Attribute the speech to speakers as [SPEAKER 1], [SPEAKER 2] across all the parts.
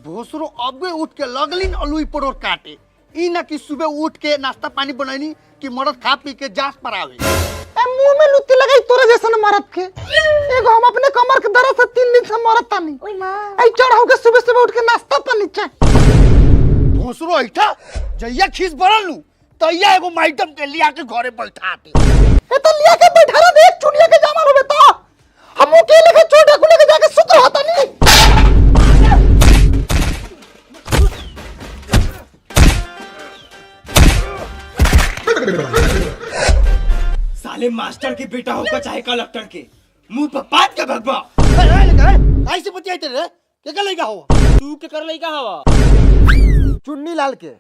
[SPEAKER 1] भोसरो अब उठ के लगलिन अलुई परोर काटे ई ना कि सुबह उठ के नाश्ता पानी बनैनी कि मरद खा पी के जास पर आवे
[SPEAKER 2] मुंह में लुत्ती लगाई तोरे जैसन मरद के एगो हम अपने कमर के दर्द से 3 दिन से मरद तानी ओई मां आई चढ़ाऊ के सुबह सुबह उठ के नाश्ता पानी चाय
[SPEAKER 1] भोसरो ऐठा जइया खीस बरल लू तइया एगो मैडम के लिया के घरे बैठाते
[SPEAKER 2] ए तो लिया के बैठा रे देख चुनिया के जामा होबे तो हम के लेके छोटे को लेके जाके सुत रहता नहीं
[SPEAKER 3] साले मास्टर के बेटा होगा चाहे कलेक्टर के मुंह पर बात के भगवा
[SPEAKER 1] ऐसे बतियाई रे के का लइका हो
[SPEAKER 3] तू के कर लइका हवा
[SPEAKER 2] चुन्नी लाल के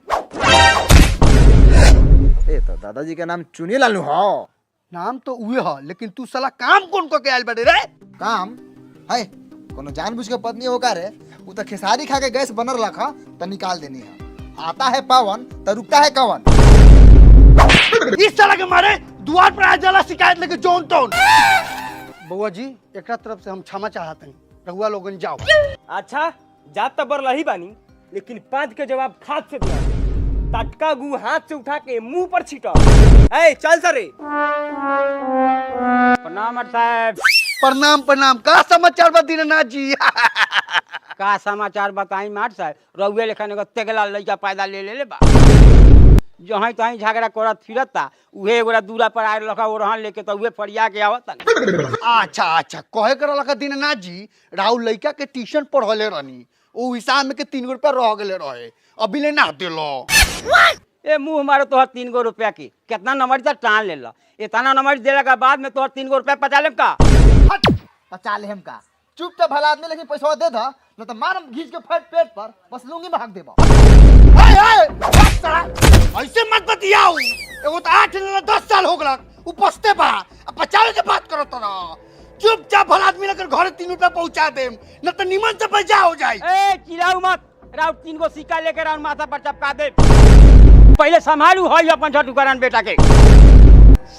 [SPEAKER 2] ए तो दादाजी का नाम चुन्नी लाल हो
[SPEAKER 1] नाम तो उहे ह लेकिन तू साला काम कौन को के आइल बाड़े रे
[SPEAKER 2] काम है कोनो जानबूझ के पत्नी होगा रे उ त खेसारी खा के गैस बनर रखा त निकाल देनी है आता है पावन त रुकता है कवन
[SPEAKER 1] इस साला के मारे द्वार पर आ जाला शिकायत लेके जोन तोन बउआ जी एकरा तरफ से हम क्षमा चाहते हैं रहुआ लोगन जाओ
[SPEAKER 3] अच्छा जात तो बरलही बानी लेकिन पांच के जवाब खाद से दिया टटका गु हाथ से उठा के मुंह पर छीटा ए चल सरे प्रणाम साहब
[SPEAKER 1] प्रणाम प्रणाम का समाचार बा दीनानाथ जी
[SPEAKER 4] का समाचार बताई मार साहब रउए लेखन एगो तेगला लइका पैदा ले बा जहाँ तहीं झगड़ा करत फिरता उहे एगोरा दूरा पर आए लखा ओरहन लेके तो उहे फरिया के आवत
[SPEAKER 1] अच्छा अच्छा कहे कर लखा दीनानाथ जी राहुल लइका के ट्यूशन पढ़ले रहनी ओ हिसाब में के 3 रुपया रह गेले रहे अभी ले ना देलो
[SPEAKER 4] ए मुंह मारो तोहर 3 गो रुपया की कितना नंबर तक टान ले ला इतना नंबर देला के बाद में तोहर 3 गो रुपया पचा लेम का
[SPEAKER 2] पचा ले हम का चुपचाप भला आदमी लेकिन पैसा दे दा न त मारम घीच के फट पेट पर बस लूंगी में हक देबा
[SPEAKER 1] ऐसे मत बतियाओ एगो तो 8 न 10 साल हो गला उपस्ते बा अब बचावे के बात करो तो ना चुपचाप भला आदमी लेकर घर 3 रुपया पहुंचा देम न तो निमन से पैसा हो जाए
[SPEAKER 4] ए चिल्लाऊ मत राव 3 गो सिक्का लेके राव माथा पर चपका दे पहले संभालू हई अपन झटू करान बेटा के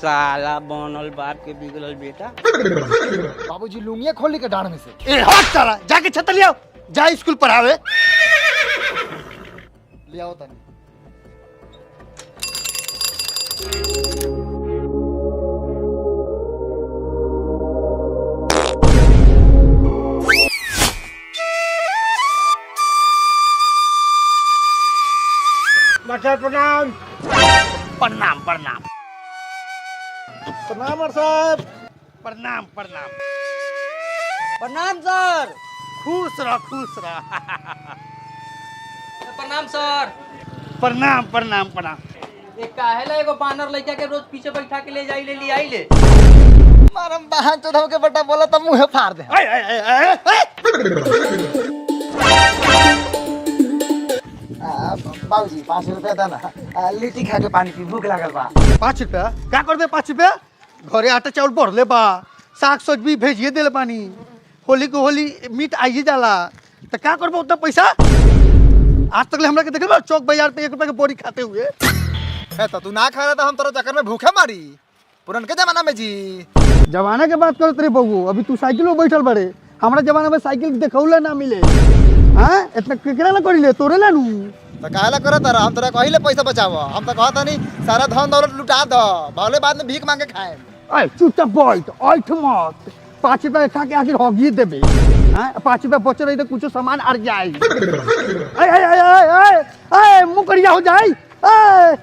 [SPEAKER 4] साला बनल बाप के बिगड़ल बेटा
[SPEAKER 2] बाबूजी लूंगी खोली के डांड में से
[SPEAKER 1] ए हट साला जाके छत ले आओ जा स्कूल पढ़ावे
[SPEAKER 2] ले आओ तनी
[SPEAKER 4] मास्टर प्रणाम
[SPEAKER 1] प्रणाम प्रणाम
[SPEAKER 2] प्रणाम साहब
[SPEAKER 1] प्रणाम प्रणाम
[SPEAKER 4] प्रणाम सर
[SPEAKER 1] खुश रह
[SPEAKER 5] प्रणाम सर
[SPEAKER 1] प्रणाम प्रणाम प्रणाम
[SPEAKER 5] एक काहेला एगो बानर लइका के रोज पीछे बैठा के ले जाई ले आई ले
[SPEAKER 2] मारम बहन चोदव के बेटा बोला त मुंह फाड़ दे बाबूजी 5 रुपया देना लिट्टी खा के पानी पी भूख लागल बा
[SPEAKER 1] 5 रुपया क्या कर दे 5 रुपया घरे आटा चावल बढ़ले बा साग सब्जी भेजिए देले बानी होली को होली मीट आइए जाला तो क्या करबो उतना पैसा आज तक ले हमरा के देखल बा चौक बाजार पे 1 रुपया के बोरी खाते हुए
[SPEAKER 2] है तो तू ना खा रहा था हम तोरा चक्कर में भूखे मारी पुरन के जमाना में जी
[SPEAKER 1] जमाना के बात करत रे बबू अभी तू साइकिल में बैठल बड़े हमरा जमाना में साइकिल देखौला ना मिले हां इतना केकरा ना करिले तोरे ला नू
[SPEAKER 2] तो काहेला करत रहा हम तोरा कहिले पैसा बचावो हम तो कहता नहीं सारा धन दौलत लुटा दो भले बाद में भीख मांगे खाए
[SPEAKER 1] अरे चुपचाप बैठ ऐठ मत 5 रुपया खा के आखिर होगी देबे हां 5 रुपया बच रही तो कुछ सामान अर जाए ए मुकरिया हो जाए ए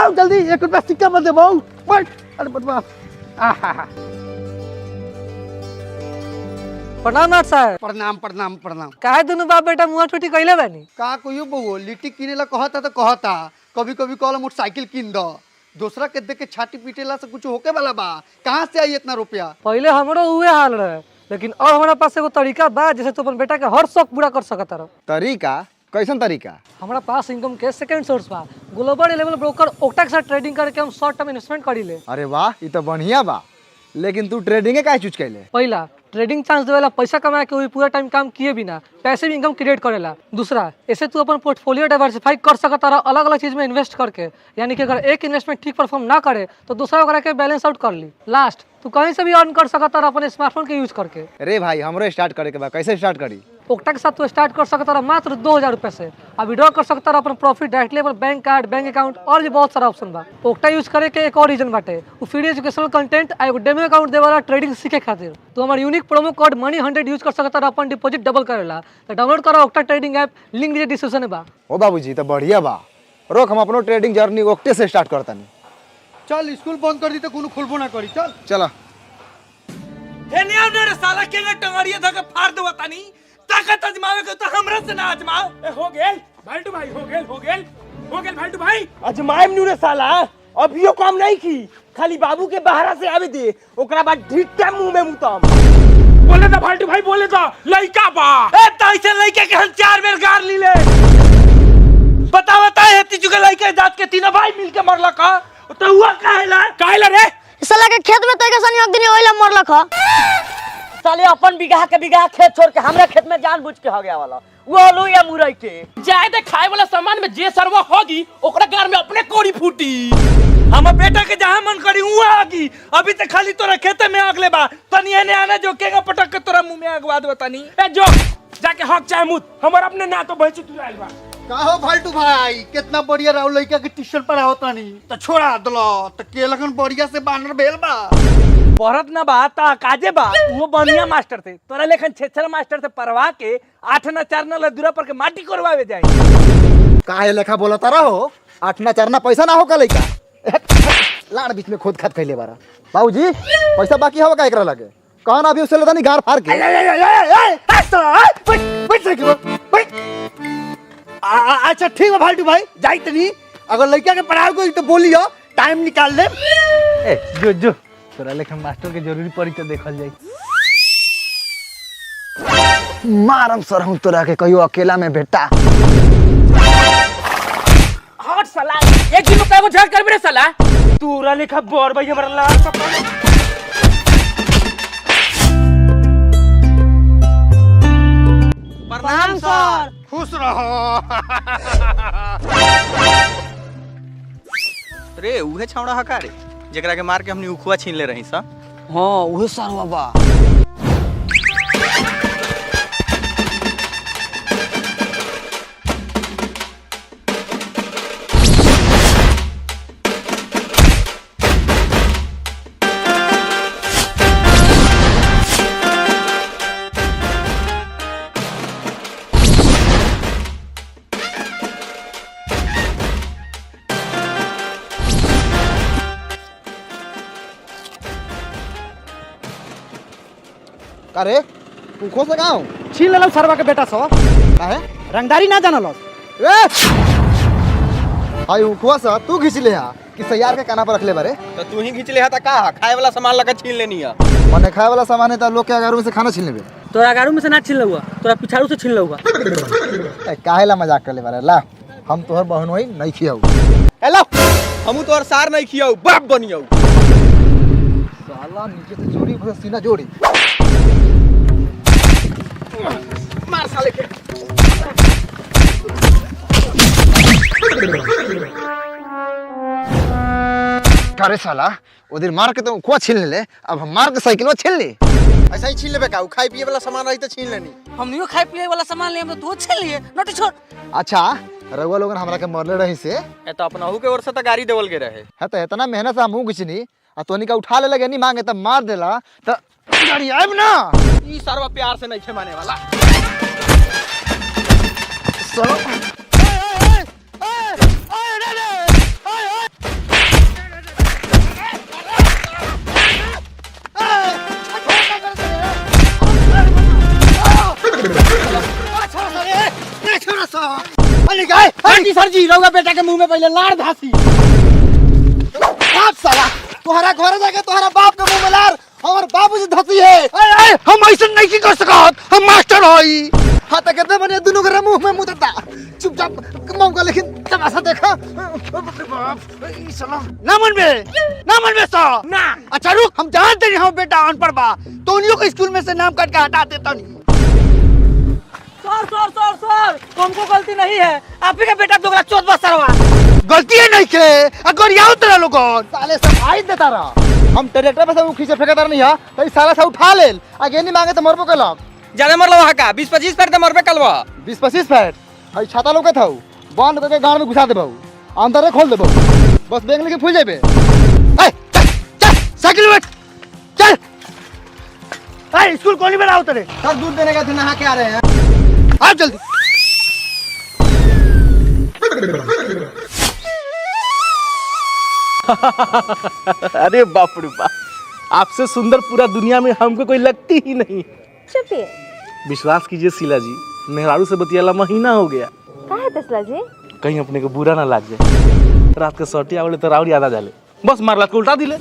[SPEAKER 1] आओ जल्दी 1 रुपया सिक्का मत देबो बैठ अरे बटवा आहा
[SPEAKER 6] प्रणाम नाथ साहब
[SPEAKER 1] प्रणाम प्रणाम प्रणाम
[SPEAKER 6] काहे दोनों बाप बेटा मुआ छुट्टी कइले बानी
[SPEAKER 1] का कोई बउओ लिट्टी किने ला कहता तो कहता कभी कभी कहला मोटरसाइकिल किन दो दूसरा के देख के छाती पीटेला से कुछ होके वाला बा कहां से आई इतना रुपया
[SPEAKER 6] पहले हमरो उहे हाल रहे लेकिन अब हमारा पास एगो तरीका बा जैसे तू अपन बेटा के हर शौक पूरा कर सकत रह
[SPEAKER 2] तरीका कैसन तरीका
[SPEAKER 6] हमारा पास इनकम के सेकंड सोर्स बा ग्लोबल लेवल ब्रोकर ओक्टा के साथ ट्रेडिंग करके हम शॉर्ट टर्म इन्वेस्टमेंट करी ले
[SPEAKER 2] अरे वाह ये तो बढ़िया बा लेकिन तू ट्रेडिंग काहे चूज कैले
[SPEAKER 6] पहला ट्रेडिंग चांस देवेला पैसा कमाए के वही पूरा टाइम काम किए बिना पैसिव इनकम क्रिएट करेला। दूसरा, ऐसे तू अपन पोर्टफोलियो डाइवर्सिफाई कर सकता रहा अलग अलग चीज में इन्वेस्ट करके, यानी कि अगर एक इन्वेस्टमेंट ठीक परफॉर्म ना करे तो दूसरा ओकरा के बैलेंस आउट कर ली। लास्ट, तू कहीं से भी अर्न कर सकता रहा अपने स्मार्टफोन के यूज करके।
[SPEAKER 7] अरे भाई हमरो स्टार्ट करे के बा, कैसे स्टार्ट करी?
[SPEAKER 6] ओक्टा के साथ तू स्टार्ट कर सकता रहा मात्र 2000 रुपए से। अब विड्रॉ कर सकता रहा अपन प्रॉफिट डायरेक्टली अपन बैंक कार्ड, बैंक अकाउंट और भी बहुत सारा ऑप्शन बा। ओक्टा यूज करे के एक और रीजन बाटे, वो फ्री एजुकेशनल कंटेंट आ एगो डेमो अकाउंट देवाला ट्रेडिंग सीखे खातिर। तू हमार यूनिक प्रोमो कोड मनी100 यूज कर सकता रहा अपन डिपॉजिट डबल करेला। तो डाउनलोड करो ओक्टा ट्रेडिंग ऐप, लिंक नीचे डिस्क्रिप्शन में बा।
[SPEAKER 7] ओ बाबूजी तो बढ़िया बा, रोक हम अपनो ट्रेडिंग जर्नी ओक्टे से स्टार्ट करतानी।
[SPEAKER 1] चल स्कूल बंद कर दी तो कोनो खुलबो ना करी। चल
[SPEAKER 7] चला
[SPEAKER 3] हे ने रे साला के टंगड़िया धके फाड़ देवा तानी, ताकत आजमावे के तो हमरा से ना आजमाओ। ए हो गेल भाईटू भाई, हो गेल भाईटू भाई, आजमाएम नु रे साला। अभियो काम नहीं की, खाली बाबू के बहारा से आवे दे, ओकरा बाद ढीटा मुंह में मुतम। बोले तो भाईटू भाई, बोले तो लइका बा। ए त ऐसे लइका के हम 4 बेर गार लीले। बता है तीजू के लइका जात के तीनों भाई मिलके मरला का, तो हुआ काहेला रे?
[SPEAKER 8] साला के खेत में तय के सनी एक दिन ओइला मरलक ह। साले अपन बिगहा के बिगहा खेत छोड़ के हमरा खेत में जानबूझ के हो गया वाला। वो आलू या मुरई के
[SPEAKER 5] जाए दे खाए वाला सामान में जे सरवा होगी ओकरा घर में अपने कोड़ी फूटी।
[SPEAKER 3] हम बेटा के जहां मन करी हुआ आगी। अभी तक खाली तोरा खेते में आग ले बा, तनी एने आना जो केगा पटक के तोरा मुंह में आगवा दे तनी। ए जो जाके हक चाहे मुत, हमर अपने ना तो भैंसी तू आइल बा।
[SPEAKER 1] काहो फालतू भाई, कितना बढ़िया राहुल लइका के ट्यूशन पढ़ाओ तानी तो छोड़ा दलो तो के लगन बढ़िया से बानर भेल बा।
[SPEAKER 3] पढ़त ना बा ता काजे बा, वो बढ़िया मास्टर थे। तोरा लेखन छेछर मास्टर से पढ़वा के 8 ना 4 ना लदुरा पर के माटी करवावे जाए।
[SPEAKER 7] काहे लेखा बोलता रहो, 8 ना 4 ना पैसा ना हो का लइका। लाड़ बीच में खोद खाद कैले बारा। बाबूजी पैसा बाकी हवा का एकरा लगे, कौन अभी उसे लेता नहीं गार फाड़ के।
[SPEAKER 1] अच्छा ठीक है फालतू भाई, जाई तनी अगर लइका के पढ़ाओ कोई तो बोलियो, टाइम निकाल ले।
[SPEAKER 7] जो जो तोरा लेखन मास्टर के जरूरी पड़ी तो देखल जाई। मारम सर हम तोरा के कहियो अकेला में बेटा।
[SPEAKER 5] हट साला, एक दिन में कएगो झड़ करबे रे साला।
[SPEAKER 3] तोरा लेखा बोर भाई हमरा लाल कपड़ा।
[SPEAKER 8] प्रणाम सर।
[SPEAKER 1] खुश रहो।
[SPEAKER 9] रे उहे छौड़ा हका रे जेकरा के मार के हमनी उखुआ छीन ले रही सा।
[SPEAKER 8] हां उहे सरवा बा।
[SPEAKER 7] अरे तू खोस लगाओ
[SPEAKER 2] छीन लेलौ सरवा के बेटा सब।
[SPEAKER 7] काहे
[SPEAKER 2] रंगदारी ना जानल।
[SPEAKER 7] ए हाय उखवा सा तू घिच ले हा कि सैयार के काना पर रख ले बारे।
[SPEAKER 9] तो तू ही खींच ले हा ता का खाए वाला सामान लगा छीन लेनी है।
[SPEAKER 7] मने खाए वाला सामान है त लोग के अगारू में से खाना छीन लेबे।
[SPEAKER 5] तोरा गारू में से ना छीन लउआ, तोरा पिछाड़ू से छीन लउआ।
[SPEAKER 7] ए काहे ला मजाक कर ले बारे। ला हम तोहर बहन होई नहीं खियाऊ। ए ला
[SPEAKER 9] हमू तोर सार नहीं खियाऊ, बाप बनियाऊ।
[SPEAKER 7] साला नीचे से चोरी भर सीना जोड़ी।
[SPEAKER 3] मार साले के।
[SPEAKER 7] अरे साला उधर मार के तो उखवा छीन ले, अब हम मार के साइकिलवा छीन ले। ऐसा ही छीन लेबे का, खाई पिए वाला सामान रही तो छीन लेनी।
[SPEAKER 8] हमनियो खाए पिए वाला सामान ले हम तो छीन लिए, नोटी छोड़।
[SPEAKER 7] अच्छा रउआ लोगन हमरा के मरले रही से
[SPEAKER 9] ए तो अपनाहू के ओर से तो गाड़ी देवल के रहे।
[SPEAKER 7] है तो इतना मेहनत से हमहू घिचनी आ तोनी का उठा ले लगे नहीं मांगे तब मार देला तो गाड़ी आइब ना।
[SPEAKER 9] ई सरवा प्यार से नहीं माने वाला।
[SPEAKER 2] सर जी रउआ बेटा के मुंह में पहले लार धासी।
[SPEAKER 7] बाप साला तोहरा घर जाके तोहरा बाप के मुंह में लार हमर बाबूजी धसी है।
[SPEAKER 1] हम ऐसा नहीं कर सकत, हम मास्टर हई।
[SPEAKER 7] हाँ तो कहते बने दोनों के मुंह में मुंह देता चुपचाप कमाऊंगा लेकिन
[SPEAKER 1] तमाशा देखा ना मन में सो
[SPEAKER 3] ना
[SPEAKER 1] अच्छा रुक, हम जानते नहीं हम बेटा अनपढ़ बा तो उन्हीं को स्कूल में से नाम काट के हटा देता नहीं।
[SPEAKER 6] सर तुमको गलती नहीं है, आप ही का बेटा दोगला चोट बसरवा।
[SPEAKER 1] गलती है नहीं के अगर यहाँ उतरा लोग
[SPEAKER 7] साले सफाई देता रहा। हम ट्रैक्टर पे से उ खींचे फेंकदार नहीं है तो इस साला से उठा ले, आगे नहीं मांगे तो मरबो कलक।
[SPEAKER 9] ज्यादा मर लो वहाँ का 20-25 फीट तो मरबे कलवा।
[SPEAKER 7] 20-25 फीट हई छाता लोग था बंद करके गांव में घुसा देबो, अंदर खोल देबो, बस बैग लेके फूल जाबे।
[SPEAKER 1] चल साइकिल बैठ चल। स्कूल कौन बना उतरे?
[SPEAKER 7] कब दूध देने का थे नहा के आ रहे हैं।
[SPEAKER 1] आओ जल्दी।
[SPEAKER 5] अरे बाप रे बाप, आपसे सुंदर पूरा दुनिया में हमको कोई लगती ही नहीं।
[SPEAKER 10] चुपिए।
[SPEAKER 5] विश्वास कीजिए शीला जी, मेहरारू से बतियाला महीना हो गया।
[SPEAKER 10] कहाँ है तसला जी?
[SPEAKER 5] कहीं अपने को बुरा ना लग जाए, रात के सटी आवले तो राउर याद आ जाले, बस मारला को उल्टा दिले।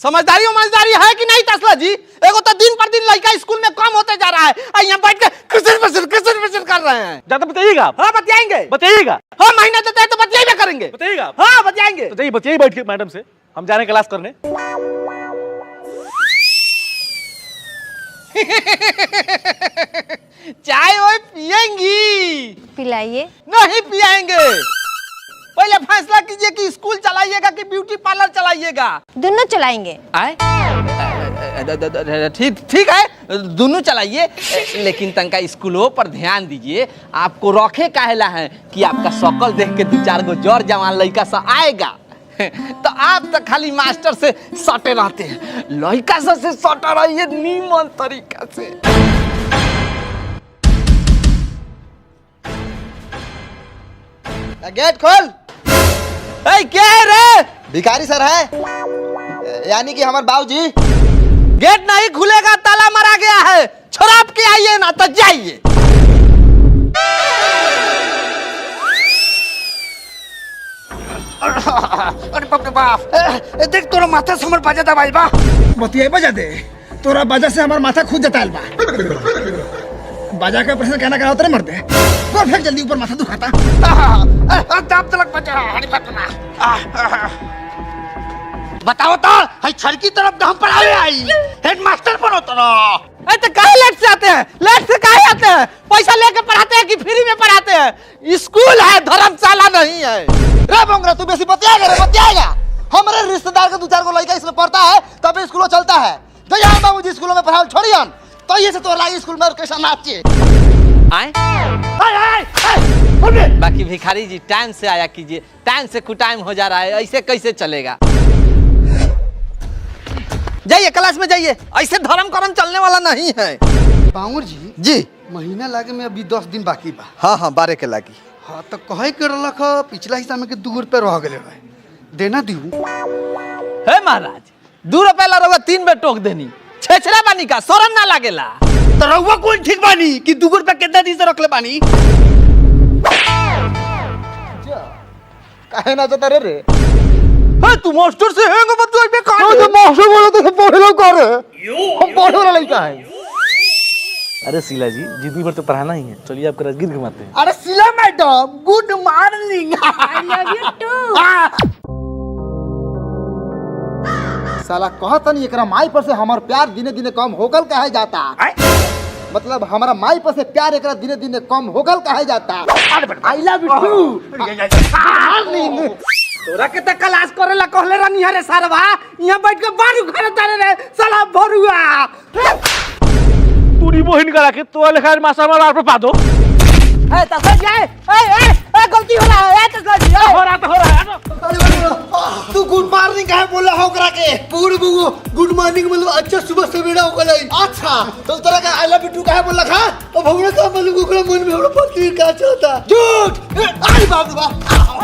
[SPEAKER 3] समझदारी है कि नहीं तसला जी? एगो तो दिन पर दिन लड़का स्कूल में कम होते जा रहा है, यहाँ बैठ के किसर कर रहे हैं।
[SPEAKER 5] ज्यादा बताइएगा आप।
[SPEAKER 3] हाँ
[SPEAKER 5] बताइएगा।
[SPEAKER 3] हाँ महीना देते हैं तो बतियाइए करेंगे।
[SPEAKER 5] बताइएगा आप।
[SPEAKER 3] हाँ बतियाएंगे।
[SPEAKER 5] बताइए बैठ के मैडम से, हम जा रहे हैं क्लास करने।
[SPEAKER 3] चाय वो पियेंगी?
[SPEAKER 10] पिलाइए।
[SPEAKER 3] नहीं पियाएंगे। पहले फैसला कीजिए कि स्कूल चलाइएगा कि ब्यूटी पार्लर चलाइएगा।
[SPEAKER 10] दोनों चलाएंगे।
[SPEAKER 3] ठीक है दोनों चलाइए, लेकिन तनका स्कूलों पर ध्यान दीजिए। आपको रखे काहेला है कि आपका शकल देख के 2-4 गो जौर जवान लड़का सा आएगा तो आप तो खाली मास्टर से सटे रहते हैं, लड़का से सटा रहिए नीमन तरीका से।
[SPEAKER 7] गेट खोल।
[SPEAKER 3] क्या है रे?
[SPEAKER 7] भिखारी सर है, यानी कि हमारे बाबूजी।
[SPEAKER 3] गेट नहीं खुलेगा, ताला मारा गया है। शराब के आइए ना तो जाइए।
[SPEAKER 1] अरे बाप रे बाप, देख तोरा माथा से हमर बाजा दबाइल बा।
[SPEAKER 2] बतिया बजा दे, तोरा बाजा से हमार माथा खुद जताल बा। बाजा का प्रश्न कहना कहा उतरे मरते तो फिर जल्दी ऊपर माथा दुखाता।
[SPEAKER 1] दाब तलक बजा हरी बात ना। बताओ तो हई छड़ की तरफ हम पढ़ावे आई हेडमास्टर बनो तो
[SPEAKER 3] तो काहे लेट से आते हैं? लेट से काहे आते हैं? पैसा लेके पढ़ाते हैं कि फ्री में पढ़ाते हैं? स्कूल है, धर्मशाला नहीं है।
[SPEAKER 7] रे बोंगरा तू बेसी बतियाएगा। हमारे रिश्तेदार का 2-4 गो लड़का इसमें पढ़ता है तब स्कूल चलता है। तो यहाँ बाबूजी स्कूलों में पढ़ाओ छोड़ियन तो ये से तो लागी स्कूल में ऑर्केस्ट्रा नाचे।
[SPEAKER 3] बाकी भिखारी जी टाइम से आया कीजिए, टाइम से कुटाइम हो जा रहा है, ऐसे कैसे चलेगा? जाइए क्लास में जाइए, ऐसे धर्म करम चलने वाला नहीं है।
[SPEAKER 1] बाउर जी
[SPEAKER 3] जी
[SPEAKER 1] महीना लागे में अभी 10 दिन बाकी बा।
[SPEAKER 3] हाँ 12 के लागी।
[SPEAKER 1] हाँ तो कहे के रलख पिछला हिस्सा में के 2 रुपए रह गए रहे, देना दिहू।
[SPEAKER 3] है महाराज 2 रुपए ला रहुआ 3 बेर टोक देनी, छेछरा बानी का शरम ना लागेला।
[SPEAKER 1] तो रहुआ कौन ठीक बानी कि 2 रुपए कितना दिन से रखले बानी?
[SPEAKER 7] काहे ना जता रे?
[SPEAKER 3] तू मास्टर से हैंगे बतुआ बे का?
[SPEAKER 7] तो मास्टर बोलो तो पढ़े लोग कर हम पढ़े वाला लड़का है।
[SPEAKER 5] अरे शीला जी, जिंदगी भर तो पढ़ाना ही है, चलिए आपका राजगीर घुमाते हैं।
[SPEAKER 1] अरे Sheela madam good morning.
[SPEAKER 10] I love you too.
[SPEAKER 7] साला कहत नहीं एकरा माई पर से हमार प्यार दिने दिने कम होगल कहे जाता। मतलब हमारा माई पर से प्यार एकरा दिने दिने कम होगल कहे जाता। I love you too.
[SPEAKER 3] तोरा के त क्लास करेला कहले रानी हरे सरवा, यहां बैठ के बारू घर तारे रे साला भरुआ।
[SPEAKER 5] पूरी बहन करा के तो लेखा मासा वाला पर पा दो।
[SPEAKER 3] ए तसला जी, ए गलती हो रहा है, तसला जी
[SPEAKER 5] हो रहा है।
[SPEAKER 1] तू गुड मॉर्निंग कहे बोला हो करा के? गुड मॉर्निंग मतलब अच्छा सुबह सवेरा हो गई। अच्छा तो तोरा का आई लव यू टू कहे बोला खा? तो भगवान का मतलब ओकरा मन में हमरा पति का चलता झूठ। आई बाप रे बाप,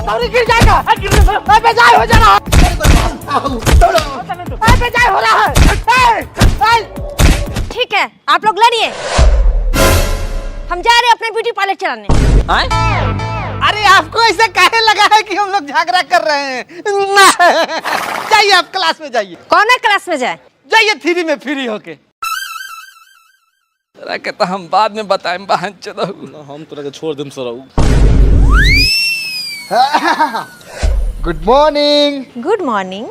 [SPEAKER 3] तोरी गिर जाएगा। ए बेजाय हो जा रहा है, ए बेजाय हो रहा है।
[SPEAKER 10] ठीक है आप लोग लड़िए, हम जा रहे हैं अपने ब्यूटी पार्लर चलाने।
[SPEAKER 3] अरे आपको ऐसे काहे लगा है कि हम लोग झगड़ा कर रहे हैं? जाइए आप क्लास में जाइए।
[SPEAKER 10] कौन है क्लास में जाए?
[SPEAKER 3] जाइए 3 में फ्री होके। तोरा के तो हम बाद में बताएं बहन चोदहू।
[SPEAKER 5] हम तोरा के छोड़ देम सरऊ।
[SPEAKER 7] Good morning.
[SPEAKER 10] Good morning.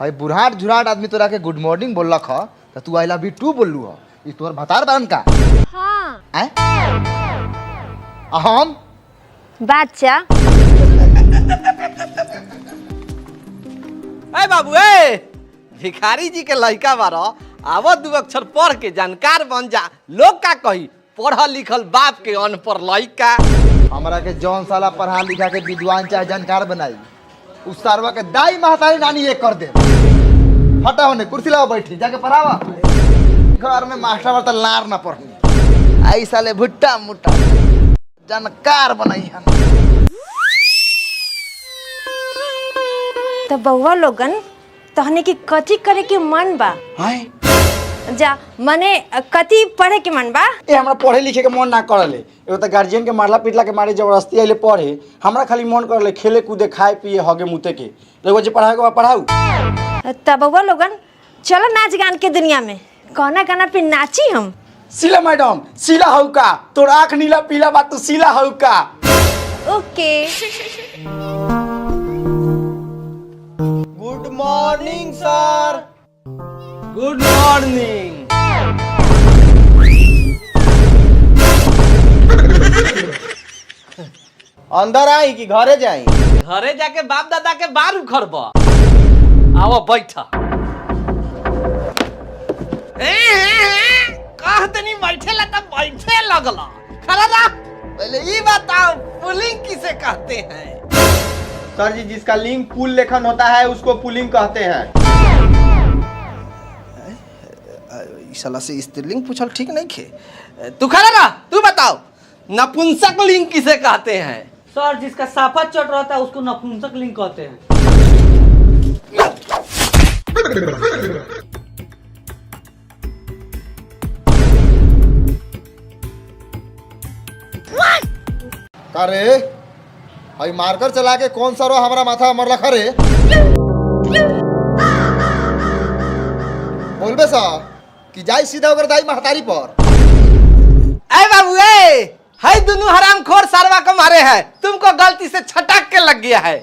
[SPEAKER 7] भाई बुढ़ाट झुराट आदमी तोरा के गुड मॉर्निंग बोललक ह त तू आई लव यू टू बोललू ह। ई तोर भतार बारन का?
[SPEAKER 10] हाँ।
[SPEAKER 7] हैं? हम
[SPEAKER 10] बादशाह।
[SPEAKER 5] ए बाबू ए, भिखारी जी के लड़का बारो, आवो दू अक्षर पढ़ के जानकार बन जा। लोग का कही पढ़ल लिखल बाप के अनपढ़ लड़का।
[SPEAKER 7] हमरा के जौन साला पढ़ा लिखा के विद्वान चाहे जानकार बनाई, उस सारवा के दाई महतारी नानी एक कर दे। हटा होने कुर्सी लाओ, बैठी जाके पढ़ावा। घर में मास्टर वाला लार ना पढ़नी, आई साले भुट्टा मुट्टा जानकार बनाई हम।
[SPEAKER 10] तो बउआ लोगन तहने की कथी करे के मन बा? जा मने कथी पढ़े के मन बा?
[SPEAKER 11] ए हमरा पढ़े लिखे के मन ना करले। एगो त गार्जियन के मारला पीटला के मारे जबरदस्ती आइले पढ़े। हमरा खाली मन करले खेले कूदे खाए पिए हगे मुते के। एगो जे पढ़ाए के पढ़ाऊ।
[SPEAKER 10] तब बउआ लोगन चलो नाच गान के दुनिया में कौना गाना पे नाची हम।
[SPEAKER 11] सीला मैडम, सीला हऊ का? तोर आँख नीला पीला बा तू सीला हऊ का?
[SPEAKER 10] Okay.
[SPEAKER 5] Good morning sir. Good morning.
[SPEAKER 11] अंदर आई कि घरे जाई?
[SPEAKER 5] घरे जाके बाप दादा के बार उखड़ब। आओ बैठा। कहतनी बैठे ला तब बैठे लगला। खड़ा रह। पहले ये बताओ पुलिंग किसे कहते हैं?
[SPEAKER 11] सर जी, जिसका लिंग पुल लेखन होता है उसको पुलिंग कहते हैं।
[SPEAKER 5] साला से स्त्रीलिंग पूछल ठीक नहीं खे। तू खड़ा रह, तू बताओ नपुंसक लिंग किसे कहते हैं?
[SPEAKER 8] सर, जिसका साफा चट रहता है उसको नपुंसक लिंग कहते हैं।
[SPEAKER 7] अरे भाई मारकर चला के कौन सा रो हमारा माथा मरला खरे? बोलबे सा कि जाई सीधा होकर दाई महतारी पर।
[SPEAKER 5] ए बाबू ए, है दोनों हरामखोर सारवा को मारे हैं। तुमको गलती से छटक के लग गया है।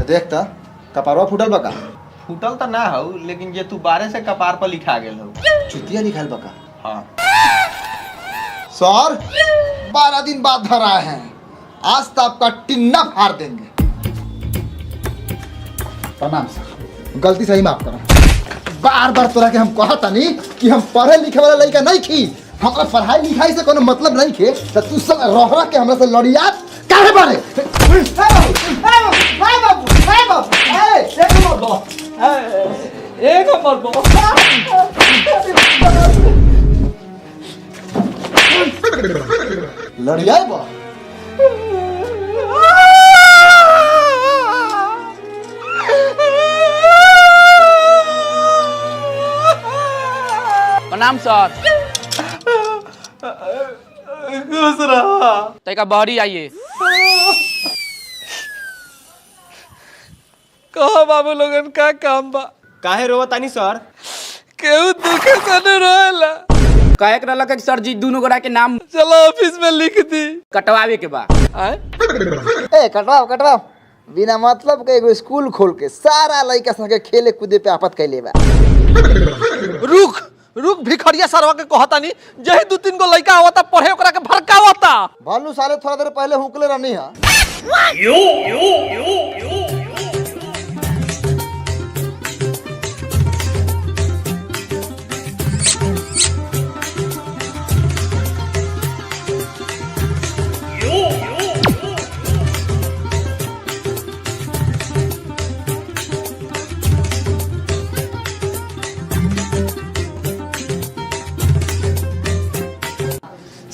[SPEAKER 7] देखता कपारवा फूटल बका।
[SPEAKER 11] फूटल तो ना हो, लेकिन ये तू 12 से कपार पर लिखा गेल हो।
[SPEAKER 7] चुतिया लिखाल बका।
[SPEAKER 11] हाँ
[SPEAKER 7] सर, 12 दिन बाद धर आए हैं, आज तो आपका टिन्ना फाड़ देंगे। प्रणाम सर, गलती सही माफ करा। बार बार तोरा के हम कहता नहीं कि हम पढ़े लिखे वाला लड़का नहीं खी। हमारा पढ़ाई लिखाई से कोनो मतलब नहीं खे, तो तू सब रह के हमरा से लड़िया काहे बारे?
[SPEAKER 8] एक नंबर बो।
[SPEAKER 7] लड़िया बा
[SPEAKER 3] प्रणाम सर।
[SPEAKER 5] खुश रहा।
[SPEAKER 3] तैका बहरी आइए।
[SPEAKER 5] कहो बाबू लोगन का काम बा?
[SPEAKER 11] काहे रोवतानी सर?
[SPEAKER 5] केहू दुखे से न रोएला।
[SPEAKER 3] कहे के लगा सर जी दोनों गोरा के नाम
[SPEAKER 5] चलो ऑफिस में लिख दी।
[SPEAKER 3] कटवावे के बा।
[SPEAKER 7] ए कटवाओ कटवाओ, बिना मतलब के एगो स्कूल खोल के सारा लड़का संगे खेले कूदे पे आपत कैले बा।
[SPEAKER 5] रुक रुक, भिखरिया सरवा के कहता नहीं, जही 2-3 गो लड़का आवता पढ़े ओकरा के भड़कावता।
[SPEAKER 7] भालू साले थोड़ा देर पहले हुकले रहनी है।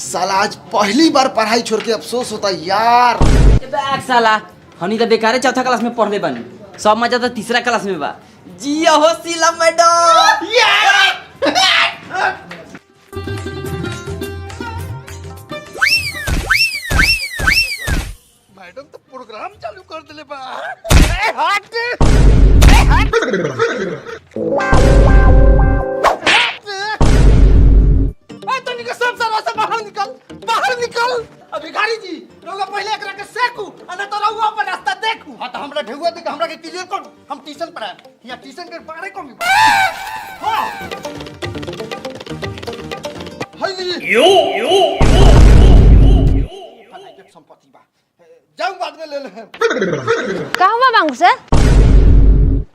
[SPEAKER 7] साला आज पहली बार पढ़ाई छोड़ के अफसोस होता यार।
[SPEAKER 8] बैग साला, हनी तो बेकारे चौथा क्लास में पढ़ले बानी। सब मजा तो तीसरा क्लास में बा। जी हो सीला मैडम।
[SPEAKER 1] मैडम तो प्रोग्राम चालू कर दिले बा। ए हट ए हट ए तनी के सब सारा से बाहर निकल। अभी गाड़ी जी रउआ पहले एकरा के सेकू अने तो रउआ अपन रास्ता देखू। हां तो हमरा ढेउआ दे के हमरा के क्लियर करू। हम ट्यूशन पढ़ाए या ट्यूशन के बारे कमी बा। हां हाय यो संपत्ति बा जाऊ बाद में ले ले।
[SPEAKER 10] का हुआ बाबू सर?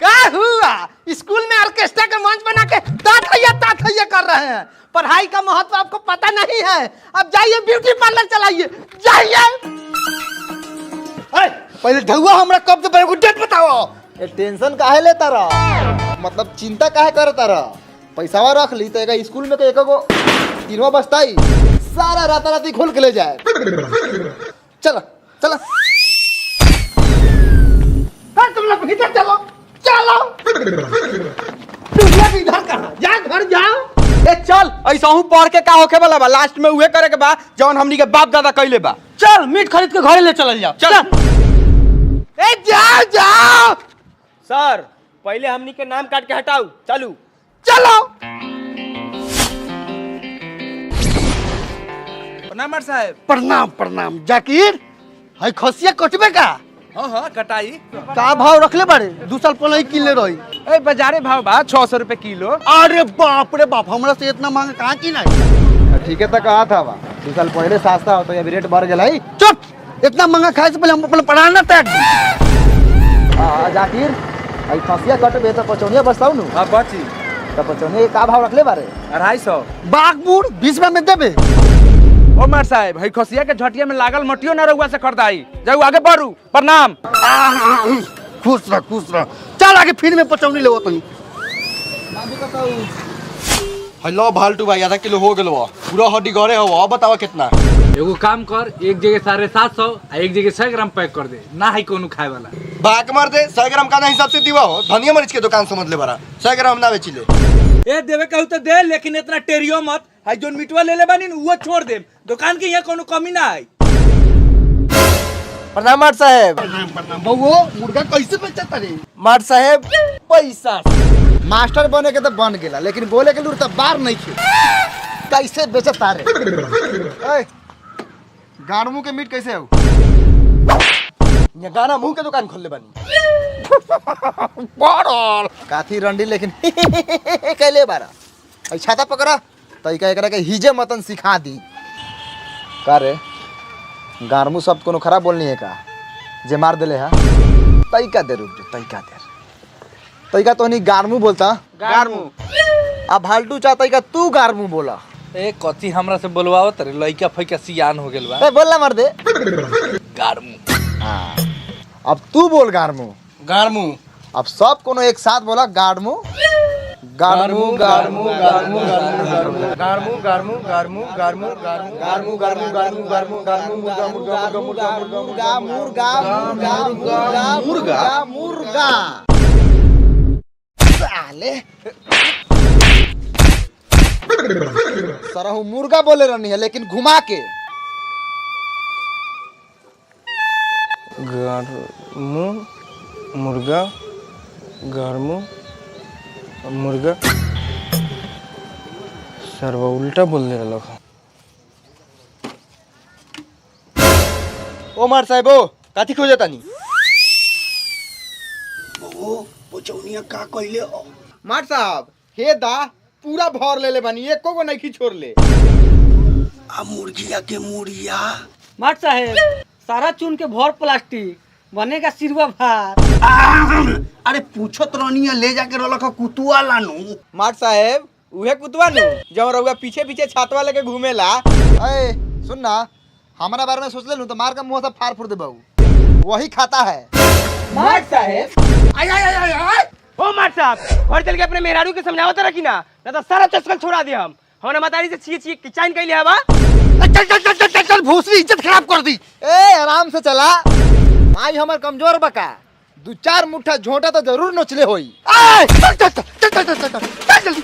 [SPEAKER 1] क्या हुआ? स्कूल में ऑर्केस्ट्रा का मंच बना के तात हैया कर रहे हैं। पढ़ाई का महत्व आपको पता नहीं है। अब जाइए ब्यूटी पार्लर चलाइए जाइए। पहले ढौआ हमरा कब से बड़े डेट बताओ।
[SPEAKER 7] ये टेंशन काहे लेता रहा, मतलब चिंता काहे करता रहा। पैसावा रख ली तो एका स्कूल में के एको तीनों बस्ताई सारा राताराती खोल के ले जाए। चलो चलो
[SPEAKER 1] तुम लोग भीतर चलो दुनिया भी इधर कहाँ जा घर जाओ।
[SPEAKER 3] ए चल ऐसा हूं पढ़ के का होखे वाला बा, लास्ट में उहे करे के बा जौन हमनी के बाप दादा कइले बा।
[SPEAKER 1] चल मीट खरीद के घरे ले चल जाओ। चल ए जाओ
[SPEAKER 3] सर पहले हमनी के नाम काट के हटाऊ। चलू
[SPEAKER 1] चलो।
[SPEAKER 3] प्रणाम साहब।
[SPEAKER 1] प्रणाम जाकिर है खसिया कटबे का।
[SPEAKER 3] हाँ कटाई।
[SPEAKER 1] का भाव रखले बारे? 2 साल पहले ही किनले रही।
[SPEAKER 3] ए बाजारे भाव बा 600 रुपए किलो।
[SPEAKER 1] अरे बाप रे बाप, हमरा से इतना महंगा कहाँ की ना।
[SPEAKER 7] ठीक है तो कहा था बा 2 साल पहले सस्ता होता है, अभी रेट बढ़ गया।
[SPEAKER 1] चुप, इतना महंगा खाए से पहले हम अपना पढ़ाना तैयार।
[SPEAKER 7] जाकिर आई खसिया कटबे तो पचौनिया बचताऊ नु।
[SPEAKER 3] हां बची
[SPEAKER 7] तो पचौनिया का भाव रखले बारे?
[SPEAKER 3] 250।
[SPEAKER 1] बागबूर 20 में देबे।
[SPEAKER 3] ओ मार साहब है खसिया के झटिया में लागल मटियो ना रहुआ से खरीदाई। जाऊ आगे बढ़ू। प्रणाम।
[SPEAKER 1] खुश रह। चल आगे फिर में पचौनी लेवो तनी।
[SPEAKER 3] हेलो भालटू भाई आधा किलो हो गेलो पूरा हड्डी घरे हो। अब बतावा कितना?
[SPEAKER 12] एगो काम कर, एक जगह 750 आ एक जगह 100 ग्राम पैक कर दे। ना है कोनो खाए वाला।
[SPEAKER 3] बाक मार दे 100 ग्राम का हिसाब से दीवा हो। धनिया मरीच के दुकान समझ ले बड़ा 100 ग्राम ना बेची ले।
[SPEAKER 12] ए देवे कहू तो दे, लेकिन इतना टेरियो मत। हाई जोन मिटवा ले बानी वो छोड़ दे। दुकान के यहाँ कोनो कमी ना है।
[SPEAKER 3] प्रणाम मार साहब।
[SPEAKER 1] प्रणाम बउओ, मुर्गा कैसे बेचता रे?
[SPEAKER 3] मार साहब पैसा।
[SPEAKER 7] मास्टर बने के तो बन गेला, लेकिन बोले के लूर तो बार नहीं खे। कैसे बेचता रे? ए गाड़मू के मीट कैसे हो?
[SPEAKER 3] ये गाना मुंह के दुकान खोल ले बानी।
[SPEAKER 1] बड़ल
[SPEAKER 7] काथी रंडी लेकिन कैले बारा ऐ छाता पकड़ा तो एकरा के हिजे मतन सिखा दी। का रे गाड़मू शब्द कोनो खराब बोलनी है का जे मार देले है? तैका दे रुक जो तैका तो नहीं गाड़मू बोलता।
[SPEAKER 3] गारमू
[SPEAKER 7] अब भालटू चाहता है का तू गाड़मू बोला।
[SPEAKER 12] ए कथी हमरा से बोलवाओ तरे, लइका फइका सियान हो गेल बा।
[SPEAKER 7] ए बोलना मर दे।
[SPEAKER 12] गारमू।
[SPEAKER 7] अब तू बोल गाड़मू।
[SPEAKER 3] गारमू।
[SPEAKER 7] अब सब कोनो एक साथ बोला गाड़मू गाड़मू गाड़मू गाड़मू गाड़मू
[SPEAKER 3] गारमू गारमू गारमू गारमू गारमू
[SPEAKER 7] गाड़मू गाड़मू गाड़मू गाड़मू गाड़मू गाड़मू मुर्गा मुर्गा मुर्गा मुर्गा मुर्गा मुर्गा साले सरहु मुर्गा बोले रहनी है लेकिन घुमा के।
[SPEAKER 3] गारमू मुर्गा गारमू मुर्गा सर्व उल्टा बोल दे लोग। ओ मार साहब ओ काथी खो जाता नी?
[SPEAKER 1] ओ पचौनिया का कइले हो?
[SPEAKER 7] मार साहब हे दा पूरा भर ले बानी, एको को नहीं छोड़ ले।
[SPEAKER 1] आ मुर्गिया के मुड़िया
[SPEAKER 6] माट साहेब सारा चुन के भर प्लास्टिक बनेगा सिरवा भात।
[SPEAKER 1] अरे पूछो तरनिया ले जाके रलक कुतुआ लानू।
[SPEAKER 3] मार साहब उहे कुतवा नु जब रउआ पीछे पीछे छातवा लेके घूमेला।
[SPEAKER 7] ए सुन ना, हमारा बारे में सोच ले लूं तो मार का मुंह से फाड़ फूड़ दे बहू, वही खाता है।
[SPEAKER 3] मार साहब
[SPEAKER 1] आय आय आय आय
[SPEAKER 3] ओ मार साहब घर चल के अपने मेहरारू के समझावत रखी ना तो सारा चस्कल छोड़ा दे। हम हमरा मातारी से छिए की चाइन कइले हवा।
[SPEAKER 1] चल चल चल चल चल भूसरी इज्जत खराब कर दी।
[SPEAKER 7] ए आराम से चला, माई हमर कमजोर बका, 2-4 मुट्ठा झोंटा तो जरूर नोचले होई।
[SPEAKER 1] चल चल चल चल चल चल चल जल्दी।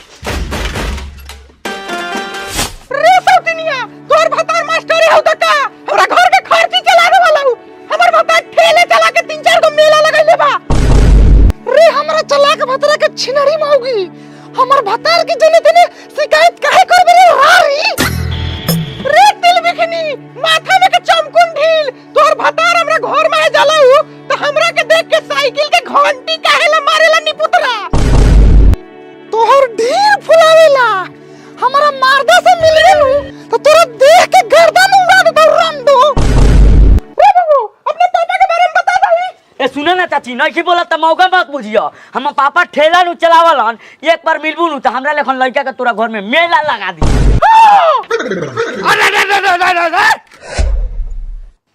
[SPEAKER 2] रे सौतिनिया तोर भतार मास्टर हो त का हमरा घर के खर्ची चलावे वाला हूं। हमर के 3-4 गो मेला लगैले बा। रे हमरा चला के भतरा के छिनड़ी माउगी, हमर भतार की जने तने शिकायत काहे करबे रे हारी? रे तिल बिखनी माथा में के चमकुन ढील, तोहर भतार हमरा घर में जाला हु तो हमरा के देख के साइकिल के घंटी काहे ला मारेला निपुतरा? तोहर ढील फुलावेला, हमरा मारदा से मिल गेलू तो तोरा देख के गर्दन उड़ा दे राम दो। रे बाबू अपने पापा के बारे में बता दही।
[SPEAKER 8] ए सुने ना चाची, नहीं बोला त मौका मत बुझियो। हम पापा ठेला नु चलावलन, एक बार मिलबू नु त हमरा लेखन लड़का के तोरा घर में मेला लगा दी।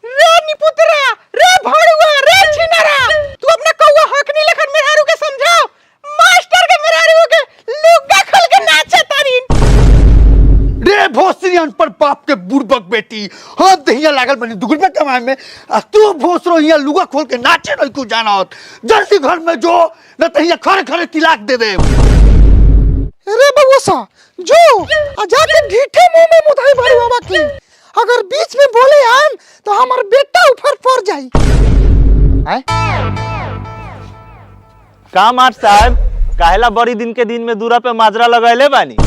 [SPEAKER 2] रे निपुतरा, रे भड़ुआ, रे छिनरा, तू अपना कौवा हकनी लेखन मेहरारू के समझाओ। मास्टर के मेहरारू के लुग्गा खोल के नाचे तारीन।
[SPEAKER 1] रे भोसरी अनपढ़ बाप के बुड़बक बेटी, हाँ दहिया लागल बनी दुगुल में कमाए में, आ तू भोसरो हिया लुगा खोल के नाचे नहीं को जानत। जल्दी घर में जो, न तहिया खड़े खड़े तिलाक दे दे।
[SPEAKER 2] रे बबूसा जो आ जाके ढीठे मुंह में मुधाई भरू बाबा की, अगर बीच में बोले आम तो हमार बेटा ऊपर पड़ जाई।
[SPEAKER 13] का मार साहब, काहेला बड़ी दिन के दिन में दूरा पे माजरा लगैले बानी।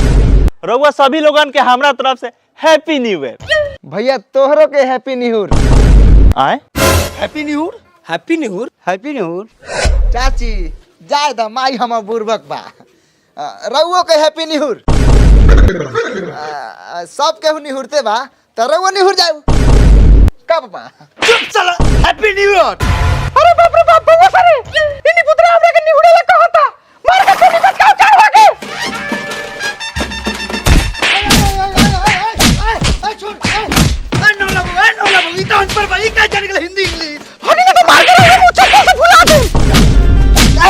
[SPEAKER 13] रउआ सभी लोगन के हमरा तरफ से हैप्पी न्यू ईयर।
[SPEAKER 7] भैया तोहरो के हैप्पी न्यू
[SPEAKER 13] आए
[SPEAKER 1] happy new year,
[SPEAKER 12] happy new year,
[SPEAKER 4] happy new year.
[SPEAKER 7] चाची जाए द माई हम बुर्बक बा, रउओ के हैप्पी न्यू ईयर। सब केहू निहुरते बा त रउओ निहुर जाऊ का पापा?
[SPEAKER 1] चुप साला, हैप्पी न्यू ईयर।
[SPEAKER 2] अरे बाप रे बाप बबूसा रे, इनी पुत्रा हमरा के निहुरे ला कहता, मार के कोनी का चढ़वा के।
[SPEAKER 1] इतना अनपढ़ भाई क्या जाने के हिंदी इंग्लिश।
[SPEAKER 2] हनी ने तो मार के मुंह चक्कर से फुला दे।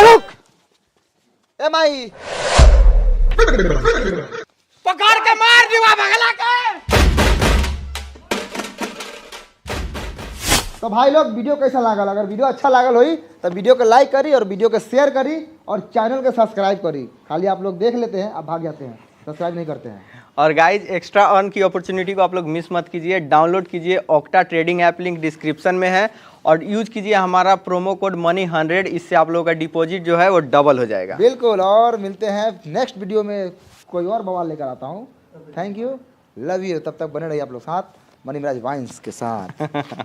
[SPEAKER 7] रुक ए माई,
[SPEAKER 12] पकड़ के मार दीवा भगला के।
[SPEAKER 7] तो भाई लोग वीडियो कैसा लागल? अगर वीडियो अच्छा लागल होई तो वीडियो को लाइक करी और वीडियो को शेयर करी और चैनल को सब्सक्राइब करी। खाली आप लोग देख लेते हैं, आप भाग जाते हैं, सब्सक्राइब नहीं करते हैं।
[SPEAKER 9] और गाइज एक्स्ट्रा अर्न की अपॉर्चुनिटी को आप लोग मिस मत कीजिए। डाउनलोड कीजिए octa trading app, link description में है, और यूज कीजिए हमारा प्रोमो कोड मनी100। इससे आप लोगों का डिपॉजिट जो है वो डबल हो जाएगा।
[SPEAKER 7] बिल्कुल, और मिलते हैं नेक्स्ट वीडियो में, कोई और बवाल लेकर आता हूँ। Thank you, love you. तब तक बने रहिए आप लोग साथ मनी मिराज वाइन्स के साथ।